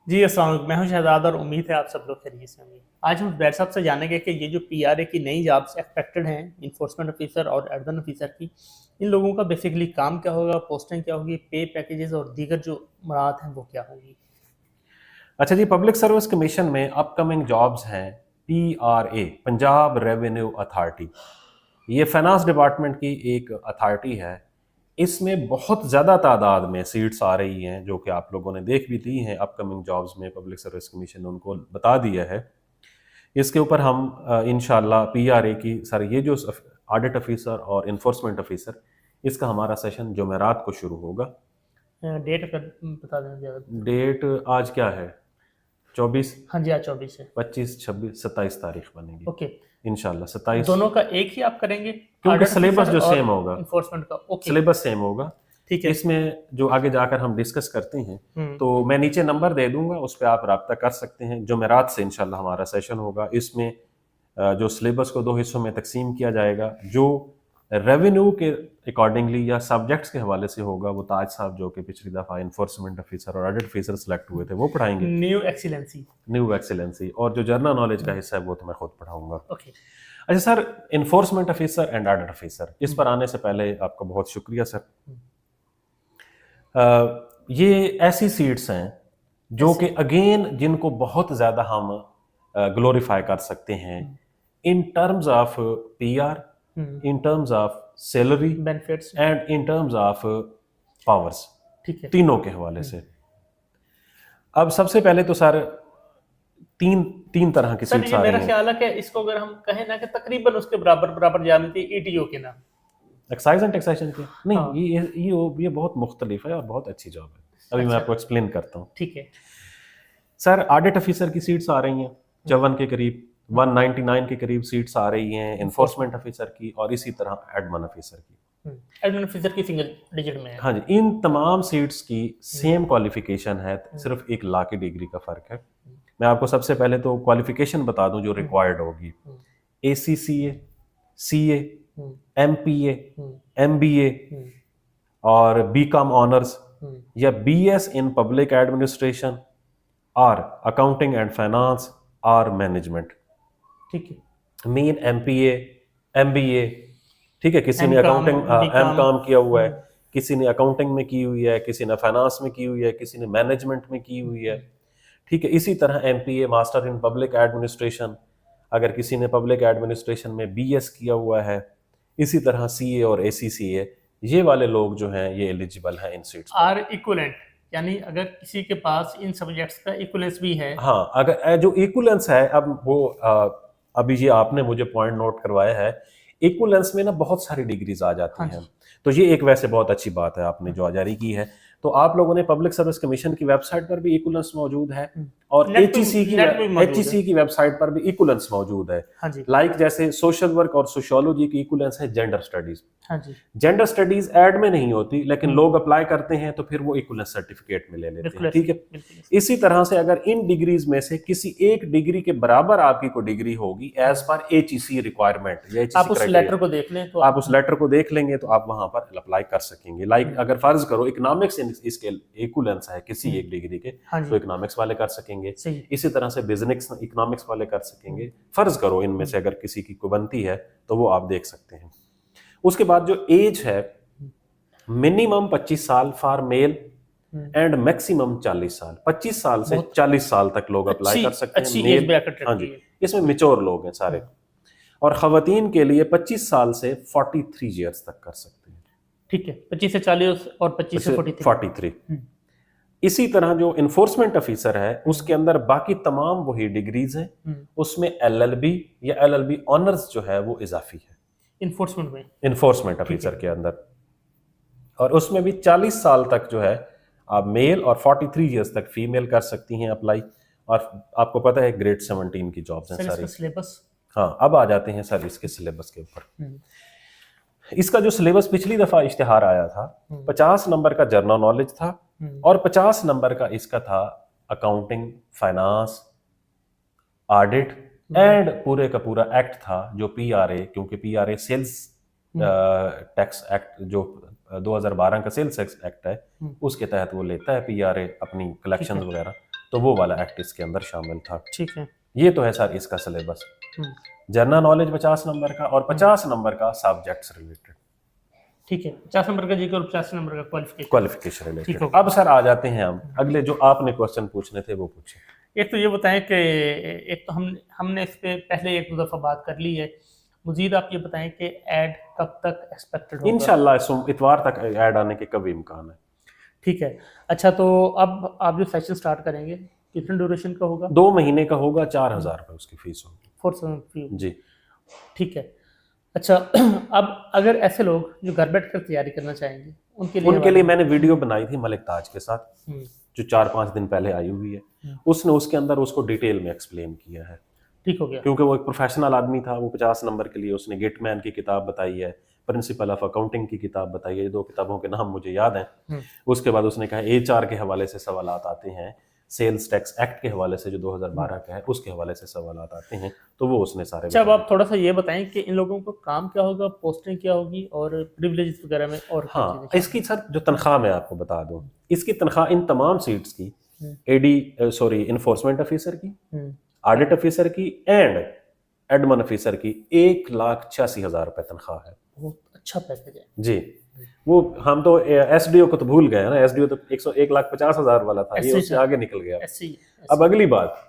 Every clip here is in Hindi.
जी अस्सलाम वालेकुम। मैं हूं शहजाद और उम्मीद है आप सब लोग खैरियत से होंगे। आज हम बैर साहब से जानेंगे कि ये जो पीआरए की नई जॉब्स एक्सपेक्टेड हैं इन्फोर्समेंट ऑफिसर और एडमिन ऑफिसर की, इन लोगों का बेसिकली काम क्या होगा, पोस्टिंग क्या होगी, पे पैकेजेस और दीगर जो मराहत हैं वो क्या होंगी। अच्छा जी, पब्लिक सर्विस कमीशन में अपकमिंग जॉब्स हैं पीआरए, पंजाब रेवेन्यू अथॉरिटी। ये फाइनेंस डिपार्टमेंट की एक अथॉरिटी है। इसमें बहुत ज़्यादा तादाद में सीट्स आ रही हैं, जो कि आप लोगों ने देख भी ली हैं। अपकमिंग जॉब्स में पब्लिक सर्विस कमीशन ने उनको बता दिया है। इसके ऊपर हम इंशाल्लाह पीआरए की सर ये जो ऑडिट ऑफिसर और इन्फोर्समेंट ऑफिसर, इसका हमारा सेशन जुमेरात को शुरू होगा। डेट अगर बता दें ज़्यादा बेहतर होगा। डेट आज क्या है? 24, हाँ जी, आज 24 है। 25, 26, 27 तारीख बनेगी ओके। इंशाल्लाह। 27, दोनों का एक ही आप करेंगे, क्योंकि ऑडिट सिलेबस ऑफिसर जो और सेम होगा, इन्फोर्समेंट का। ओके। सिलेबस सेम होगा। ठीक है। इसमें जो आगे जाकर हम डिस्कस करते हैं, हम्म। तो मैं नीचे नंबर दे दूंगा, उस पर आप रब्ता कर सकते हैं। जुमेरात से इंशाल्लाह हमारा सेशन होगा। इसमें जो सिलेबस को दो हिस्सों में तकसीम किया जाएगा। जो रेवेन्यू के अकॉर्डिंगली या सब्जेक्ट्स के हवाले से होगा, वो ताज साहब जो कि पिछली दफ़ा इन्फोर्समेंट ऑफिसर और ऑडिट ऑफिसर सेलेक्ट हुए थे वो पढ़ाएंगे। New excellency. New excellency. और जो जनरल नॉलेज का हिस्सा है वो तो मैं खुद पढ़ाऊंगा। ओके। अच्छा sir, enforcement officer and audit officer, इस पर आने से पहले आपका बहुत शुक्रिया सर। ये ऐसी सीट्स हैं जो कि अगेन जिनको बहुत ज़्यादा हम ग्लोरीफाई कर सकते हैं in terms of PR, in terms of salary benefits. And in terms of powers, ठीक है। तीनों के हवाले से। अब सबसे पहले तो सर तीन तीन तरह की सर सीट्स ये आ मेरा रही हैं। ख्याल है कि इसको अगर हम कहें ना कि तकरीबन उसके बराबर बराबर जा मिलती है ईटीओ के नाम। एक्साइज एंड टैक्सेशन की नहीं, हाँ। ये बहुत मुख्तलिफ है और बहुत अच्छी जॉब है। अभी मैं अच्छा। आपको एक्सप्लेन करता हूँ। ठीक है। सर ऑडिट ऑफिसर की सीट्स आ रही हैं 54 के करीब, 199 के करीब सीट्स आ रही हैं इन्फोर्समेंट ऑफिसर की, और इसी तरह एडमिन ऑफिसर की। एडमिन ऑफिसर की सिंगल डिजिट में है। हाँ जी, इन तमाम सीट्स की सेम क्वालिफिकेशन है, सिर्फ 1 लाख की डिग्री का फ़र्क है। मैं आपको सबसे पहले तो क्वालिफिकेशन बता दूं जो रिक्वायर्ड होगी। ACCA, CA, MPA, MBA और BCom ऑनर्स, या BS इन पब्लिक एडमिनिस्ट्रेशन और अकाउंटिंग एंड फाइनेंस और मैनेजमेंट। ठीक है। मेन MPA, MBA, ठीक है। किसी ने एम काम, अकाउंटिंग बी काम। M.Com किया हुआ है, किसी ने अकाउंटिंग में की हुई है, किसी ने फाइनेंस में की हुई है, किसी ने मैनेजमेंट में की हुई है, ठीक है। इसी तरह MPA, master in public administration, अगर किसी ने पब्लिक एडमिनिस्ट्रेशन में BS किया हुआ है। इसी तरह CA और ACCA, ये वाले लोग जो हैं ये एलिजिबल हैं इन सीट्स पर। आर इक्वलेंट, यानी अगर किसी के पास इन सब्जेक्ट्स का इक्वलेंस भी है। हाँ, अगर जो इक्वलेंस है, अब वो अभी ये आपने मुझे पॉइंट नोट करवाया है, इक्वलेंस में ना बहुत सारी डिग्रीज आ जाती हाँ हैं। जी। तो ये एक वैसे बहुत अच्छी बात है आपने जो जारी की है। तो आप लोगों ने पब्लिक सर्विस कमीशन की वेबसाइट पर भी इक्वलेंस मौजूद है, और नेट पे HEC की नेट पे भी मौजूद है। HEC की वेबसाइट पर भी इक्वलेंस मौजूद है। हाँ जी। लाइक जैसे सोशल वर्क और सोशियोलॉजी की इक्वलेंस है जेंडर स्टडीज। हाँ जी। जेंडर स्टडीज ऐड में नहीं होती, लेकिन लोग अप्लाई करते हैं तो फिर वो इक्वलेंस सर्टिफिकेट में ले लेते बिल्कुल हैं, ऐसे ठीक है। बिल्कुल ऐसे। इसी तरह से अगर इन डिग्रीज में से किसी एक डिग्री के बराबर आपकी कोई डिग्री होगी एज पर HEC रिक्वायरमेंट या आप HEC उस क्राइटेरिया, लेटर को देख लें तो आप उस लेटर को देख लेंगे तो आप वहां पर अप्लाई कर सकेंगे। लाइक अगर फर्ज करो इकोनॉमिक्स इसके इक्वलेंस है किसी एक डिग्री के, हाँ तो जी। इकोनॉमिक्स वाले कर सकेंगे। सही। इसी तरह से बिजनेस इकोनॉमिक्स वाले कर सकेंगे। फर्ज करो इनमें से अगर किसी की कोई बनती है तो वो आप देख सकते हैं। उसके बाद जो एज है, मिनिमम 25 साल फॉर मेल एंड मैक्सिमम 40 साल। 25 साल से बहुत 40 साल तक लोग अप्लाई अच्छी कर सकते हैं अच्छी एज मेल। ब्रैकेट हाँ रखी जी, है। इसमें मेच्योर लोग हैं सारे। और खवातीन के लिए 25 साल से 43 ईयर्स तक कर सकते हैं। ठीक है, 25 से 40 और 25 से 43। 43। इसी तरह जो इन्फोर्समेंट ऑफिसर है उसके अंदर बाकी तमाम वही डिग्रीज हैं, उसमें LLB या LLB ऑनर्स जो है वो इजाफी है इन्फोर्समेंट में। इन्फोर्समेंट ठीक है। ऑफिसर के अंदर। और उसमें भी 40 साल तक जो है आप मेल, और 43 ईयर्स तक फीमेल कर सकती हैं अप्लाई। और आपको पता है ग्रेड 17 की जॉब्स हैं सर इसका सारी। सिलेबस। हाँ, अब आ जाते हैं सर इसके सिलेबस के ऊपर। इसका जो सिलेबस पिछली दफा इश्तिहार आया था, 50 नंबर का जनरल नॉलेज था, और 50 नंबर का इसका था अकाउंटिंग, फाइनेंस, ऑडिट एंड पूरे का पूरा एक्ट था जो PRA, क्योंकि PRA सेल्स टैक्स एक्ट जो 2012 का सेल्स एक्ट है उसके तहत वो लेता है PRA अपनी कलेक्शंस वगैरह। तो वो वाला एक्ट इसके अंदर शामिल था। ठीक है। ये तो है सर इसका सिलेबस। हम्म, जनरल नॉलेज 50 नंबर का और 50 नंबर का सब्जेक्ट्स रिलेटेड, ठीक है। 50 नंबर का जीके और 50 नंबर का क्वालिफिकेशन। क्वालिफिकेशन ठीक रिलेटेड। हो गया। अब सर आ जाते हैं हम अगले जो आपने क्वेश्चन पूछने थे वो पूछे। एक तो ये बताएं कि एक तो हमने इस पे पहले एक दो दफ़ा बात कर ली है, मजीद आप ये बताएं कि ऐड कब तक एक्सपेक्टेड होगा? इंशाल्लाह इतवार तक ऐड आने के कभी इम्कान है। ठीक है। अच्छा, तो अब आप जो सेशन स्टार्ट करेंगे कितने ड्यूरेशन का होगा? 2 महीने का होगा, 4000 रुपये उसकी फीस होगी। 4 फी। जी। ठीक है। अच्छा, अब अगर ऐसे लोग जो घर बैठ कर तैयारी करना चाहेंगे उनके लिए मैंने वीडियो बनाई थी मलिक ताज के साथ, हम्म, जो 4-5 दिन पहले आई हुई है। उसने उसके अंदर उसको डिटेल में एक्सप्लेन किया है, ठीक हो गया। क्योंकि वो एक प्रोफेशनल आदमी था। वो 50 नंबर के लिए उसने गेटमैन की किताब बताई है, प्रिंसिपल ऑफ अकाउंटिंग की किताब बताई है। ये 2 किताबों के नाम मुझे याद हैं। उसके बाद उसने कहा HR के हवाले से सवाल आते हैं, सेल्स टैक्स एक्ट के हवाले से जो 2012 का है उसके हवाले से सवाल आते हैं, तो वो उसने सारे अच्छा, अब आप थोड़ा सा ये बताएं कि इन लोगों को काम क्या होगा, पोस्टिंग क्या होगी और प्रिविलेजेस वगैरह में और क्या हाँ, चीजें? इसकी सर जो तनख्वाह मैं आपको बता दूं, इसकी तनख्वाह इन तमाम सीट्स की इन्फोर्समेंट ऑफिसर की, ऑडिट ऑफिसर की एंड एडमन ऑफिसर की 1,86,000 रुपए तनख्वाह है। बहुत अच्छा पैकेज है जी। वो हम तो SDO को तो भूल गए ना, SDO तो 1,50,000 वाला था, ये उससे आगे निकल गया। ऐसी। अब अगली बात,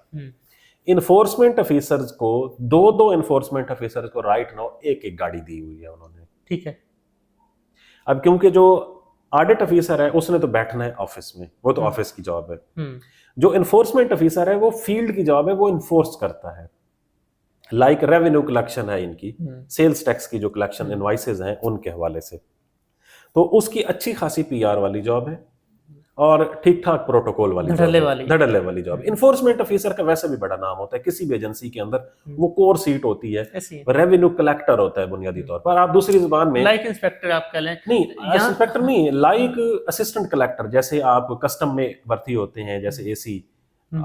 इन्फोर्समेंट ऑफिसर्स को दो इन्फोर्समेंट ऑफिसर्स को राइट नाउ एक गाड़ी दी हुई है उन्होंने। ठीक है। अब क्योंकि जो ऑडिट ऑफिसर है उसने तो बैठना है ऑफिस में, वो तो ऑफिस की जॉब है। जो इन्फोर्समेंट ऑफिसर है वो फील्ड की जॉब है, वो इन्फोर्स करता है। लाइक रेवेन्यू कलेक्शन है इनकी, सेल्स टैक्स की जो कलेक्शन इनवाइसेस हैं उनके हवाले से, तो उसकी अच्छी खासी PR वाली जॉब है और ठीक ठाक प्रोटोकॉल वाली धड़ल्ले वाली जॉब। इन्फोर्समेंट ऑफिसर का वैसे भी बड़ा नाम होता है किसी भी एजेंसी के अंदर, वो कोर सीट होती है, रेवेन्यू कलेक्टर होता है बुनियादी तौर पर। आप दूसरी जुबान में लाइक इंस्पेक्टर आप कह लें, नहीं, इंस्पेक्टर नहीं, लाइक असिस्टेंट कलेक्टर। जैसे आप कस्टम में भर्ती होते हैं, जैसे AC,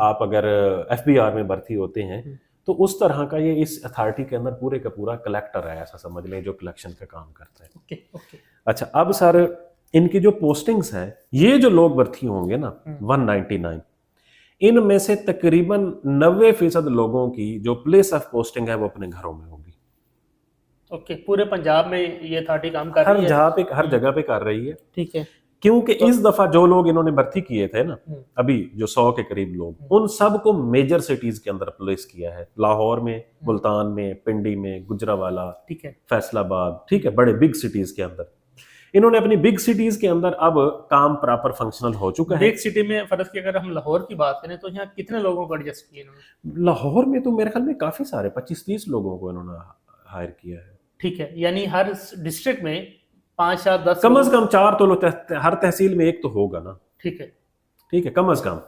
आप अगर FBR में भर्ती होते हैं, तो उस तरह का ये इस अथॉरिटी के अंदर पूरे का पूरा कलेक्टर है, ऐसा समझ लें, जो कलेक्शन का काम करता है। ओके। अच्छा, अब सर इनकी जो पोस्टिंग्स है, ये जो लोग भर्ती होंगे ना 199, इनमें से तकरीबन 90% लोगों की जो प्लेस ऑफ पोस्टिंग है वो अपने घरों में होगी। ओके, पूरे पंजाब में ये अथॉरिटी काम कर रही है, हर जगह पे कर रही है। ठीक है। क्योंकि इस दफा जो लोग इन्होंने भर्ती किए थे ना, अभी जो 100 के करीब लोग, उन सबको मेजर सिटीज के अंदर प्लेस किया है। लाहौर में, मुल्तान में, पिंडी में, गुजरावाला, ठीक है, फैसलाबाद, ठीक है, बड़े बिग सिटीज के अंदर इन्होंने अपनी बिग सिटीज के अंदर अब काम प्रॉपर फंक्शनल हो चुका है। बिग सिटी में फर्ज की अगर हम लाहौर की बात करें तो यहाँ कितने लोगों को एडजस्ट किया इन्होंने? लाहौर में तो मेरे ख्याल में काफी सारे 25-30 लोगों को इन्होंने हायर किया है। ठीक है, यानी हर डिस्ट्रिक्ट में 5 या 10 कम से कम 4 तो हर तहसील में एक तो होगा ना। ठीक है, ठीक है, कम से कम।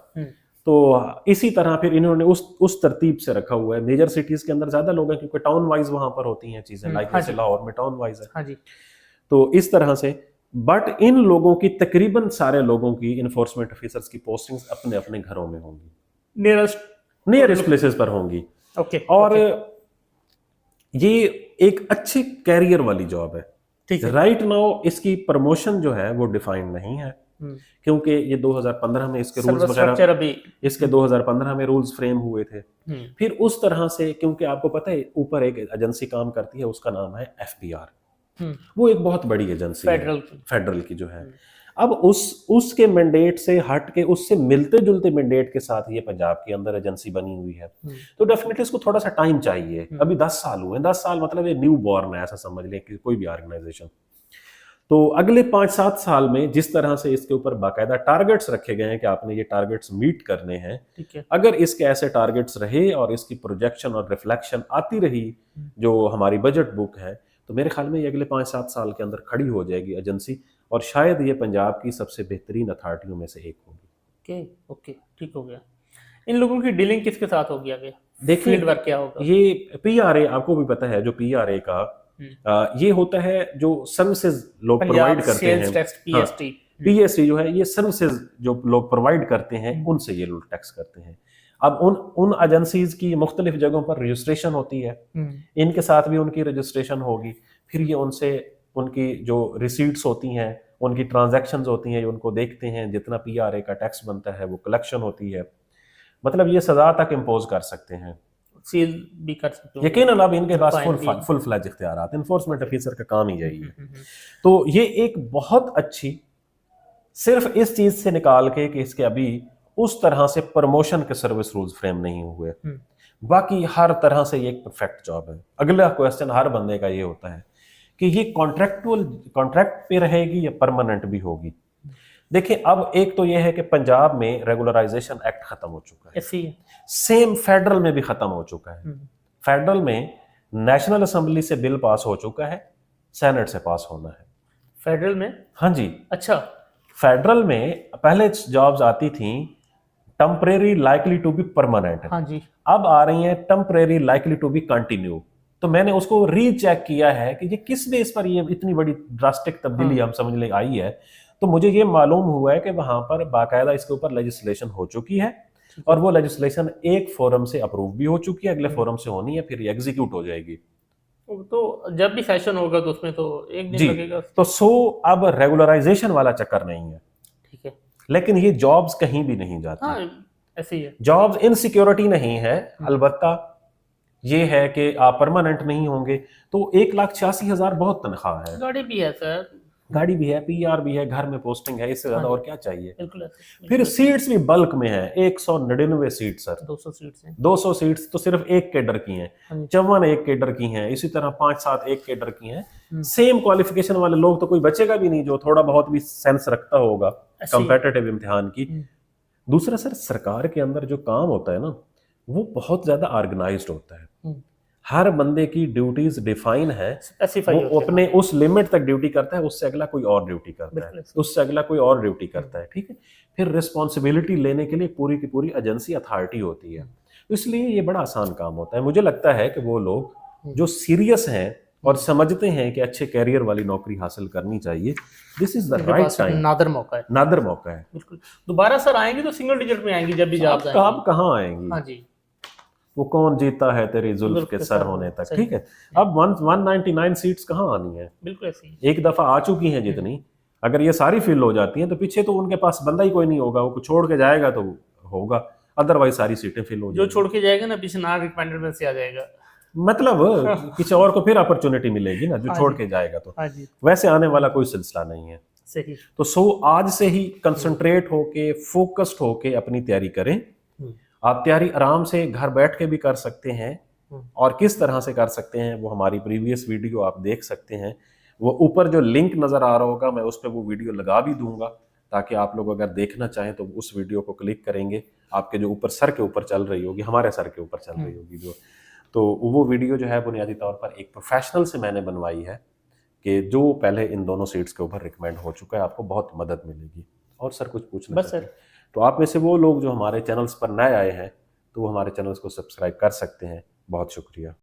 तो इसी तरह फिर इन्होंने उस तरतीब से रखा हुआ है। मेजर सिटीज के अंदर ज्यादा लोग हैं क्योंकि टाउन वाइज वहां पर होती हैं चीजें, लाइक जैसे लाहौर में टाउन वाइज है। हाँ जी। तो इस तरह से, बट इन लोगों की तकरीबन सारे लोगों की इन्फोर्समेंट ऑफिसर्स की पोस्टिंग्स अपने अपने घरों में होंगी, नियरेस्ट प्लेसेस पर होंगी। ओके। और ये एक अच्छी कैरियर वाली जॉब है। ठीक है। राइट नाउ इसकी प्रमोशन जो है वो डिफाइंड नहीं है, क्योंकि ये 2015 में इसके रूल्स वगैरह, इसके 2015 में रूल्स फ्रेम हुए थे। फिर उस तरह से, क्योंकि आपको पता है ऊपर एक एजेंसी काम करती है, उसका नाम है FBR, वो एक बहुत बड़ी एजेंसी है फेडरल की जो है। अब उसके मैंडेट से हट के, उससे मिलते जुलते मैंडेट के साथ ये पंजाब के अंदर एजेंसी बनी हुई है, तो डेफिनेटली इसको थोड़ा सा टाइम चाहिए। अभी 10 साल हुए, 10 साल मतलब ये न्यू बॉर्न है, ऐसा समझ लें कि कोई भी ऑर्गेनाइजेशन। तो अगले 5-7 साल में जिस तरह से इसके ऊपर बाकायदा टारगेट्स रखे गए हैं कि आपने ये टारगेट्स मीट करने हैं, अगर इसके ऐसे टारगेट्स रहे और इसकी प्रोजेक्शन और रिफ्लेक्शन आती रही जो हमारी बजट बुक है, तो मेरे ख्याल में ये अगले 5-7 साल के अंदर खड़ी हो जाएगी एजेंसी, और शायद ये पंजाब की सबसे बेहतरीन अथॉरिटियों में से एक होगी। ओके, ठीक हो गया। इन लोगों की डीलिंग किसके साथ होगी आगे? देखिए, फील्ड वर्क क्या होगा? ये PRA आपको भी पता है, जो PRA का ये होता है जो सर्विसेज लोग प्रोवाइड करते हैं। PST जो है, ये सर्विसेज जो लोग प्रोवाइड करते हैं उनसे ये लोग टैक्स करते हैं। अब उन एजेंसीज की मुख्तलिफ जगहों पर रजिस्ट्रेशन होती है, इनके साथ भी उनकी रजिस्ट्रेशन होगी। फिर ये उनसे उनकी जो रिसीट्स होती हैं, उनकी ट्रांजैक्शंस होती हैं, उनको देखते हैं, जितना PRA का टैक्स बनता है वो कलेक्शन होती है। मतलब ये सजा तक इम्पोज कर सकते हैं, सील भी कर सकते हो। यकीनन अब इनके पास फाइन भी। फुल फ्लैज इख्तियार, इन्फोर्समेंट ऑफिसर का काम ही यही है। हम्म। तो ये एक बहुत अच्छी, सिर्फ इस चीज से निकाल के कि इसके अभी उस तरह से प्रमोशन के सर्विस रूल्स फ्रेम नहीं हुए, बाकी हर तरह से ये एक परफेक्ट जॉब है। अगला क्वेश्चन हर बंदे का ये होता है कि ये कॉन्ट्रैक्ट पे रहेगी या परमानेंट भी होगी। देखिए अब एक तो ये है कि पंजाब में रेगुलराइजेशन एक्ट खत्म हो चुका है, ऐसी है। सेम फेडरल में भी खत्म हो चुका है। फेडरल में नेशनल असेंबली से बिल पास हो चुका है, सेनेट से पास होना है। फेडरल में? हाँ जी, अच्छा। फेडरल में पहले जॉब्स आती थी temporary likely to be permanent, हाँ जी। अब आ रही है temporary likely to be continue. तो मैंने उसको रीचेक किया है कि ये किस बेस पर ये इतनी बड़ी ड्रास्टिक तब्दीली हम समझ ले आई है। तो मुझे ये मालूम हुआ है कि वहां पर बाकायदा इसके ऊपर लेजिस्लेशन हो चुकी है और वो लेजिस्लेशन एक फोरम से अप्रूव भी हो चुकी है, अगले फोरम से होनी है, फिर एग्जीक्यूट हो जाएगी। तो जब भी सेशन होगा तो उसमें तो एक दिन जी, लगेगा। तो अब रेगुलराइजेशन वाला चक्कर नहीं है, ठीक है। लेकिन ये जॉब्स कहीं भी नहीं जाती। हाँ ऐसे ही है। जॉब्स इनसिक्योरिटी नहीं है, अलबत्ता ये है कि आप परमानेंट नहीं होंगे। तो 1,86,000 बहुत तनख्वाह है, गाड़ी भी है सर, गाड़ी भी है, पीआर भी है, घर में पोस्टिंग है, इससे ज्यादा और क्या चाहिए। बिल्कुल ऐसे। फिर सीट्स भी बल्क में है, 199 सीट सर, 200 सीट्स हैं। 200 सीट्स तो सिर्फ एक केडर की हैं, 54 एक केडर की हैं, इसी तरह 5-7 एक केडर की हैं। सेम क्वालिफिकेशन वाले लोग तो कोई बचेगा भी नहीं जो थोड़ा बहुत भी सेंस रखता होगा कंपेटिटिव इम्तिहान की। दूसरा सर, सरकार के अंदर जो काम होता है ना, वो बहुत ज्यादा ऑर्गेनाइज्ड होता है। हर बंदे की ड्यूटीज डिफाइन है, वो अपने उस लिमिट तक ड्यूटी करता है, उससे अगला कोई और ड्यूटी करता है, उससे अगला कोई और ड्यूटी करता है, ठीक है। फिर रिस्पॉन्सिबिलिटी लेने के लिए पूरी की पूरी एजेंसी अथॉरिटी होती है, इसलिए ये बड़ा आसान काम होता है। मुझे लगता है कि वो लोग जो सीरियस हैं और समझते हैं कि अच्छे कैरियर वाली नौकरी हासिल करनी चाहिए, this is the right time, another मौका है, नादर मौका है। बिल्कुल। दोबारा सर आएंगे तो सिंगल डिजिट में आएंगी जब भी जॉब आएंगी। आप कहाँ आएंगी? हाँ जी, वो कौन जीता है तेरी जुल्फ के सर होने तक, ठीक है। अब 199 सीट्स कहाँ आनी है? बिल्कुल ऐसी एक दफा आ चुकी हैं जितनी, अगर ये सारी फिल हो जाती हैं तो पीछे तो उनके पास बंदा ही कोई नहीं होगा, वो छोड़ के जाएगा तो होगा, अदरवाइज सारी सीटें फिल हो जो छोड़ के जाएगा ना पीछे ना रिकमेंडेड में से आ जाएगा, मतलब किसी और को फिर अपॉर्चुनिटी मिलेगी ना, जो छोड़ के जाएगा तो। वैसे आने वाला कोई सिलसिला नहीं है। सही। तो आज से ही कंसंट्रेट होके, फोकस्ड होके अपनी तैयारी करें। आप तैयारी आराम से घर बैठ के भी कर सकते हैं, और किस तरह से कर सकते हैं वो हमारी प्रीवियस वीडियो आप देख सकते हैं। वो ऊपर जो लिंक नजर आ रहा होगा मैं उस पर वो वीडियो लगा भी दूंगा, ताकि आप लोग अगर देखना चाहें तो उस वीडियो को क्लिक करेंगे, आपके जो ऊपर सर के ऊपर चल रही होगी, हमारे सर के ऊपर चल रही होगी जो, तो वो वीडियो जो है बुनियादी तौर पर एक प्रोफेशनल से मैंने बनवाई है कि जो पहले इन दोनों सीट्स के ऊपर रिकमेंड हो चुका है, आपको बहुत मदद मिलेगी। और सर कुछ पूछना बस सर, तो आप में से वो लोग जो हमारे चैनल्स पर नए आए हैं तो वो हमारे चैनल्स को सब्सक्राइब कर सकते हैं। बहुत शुक्रिया।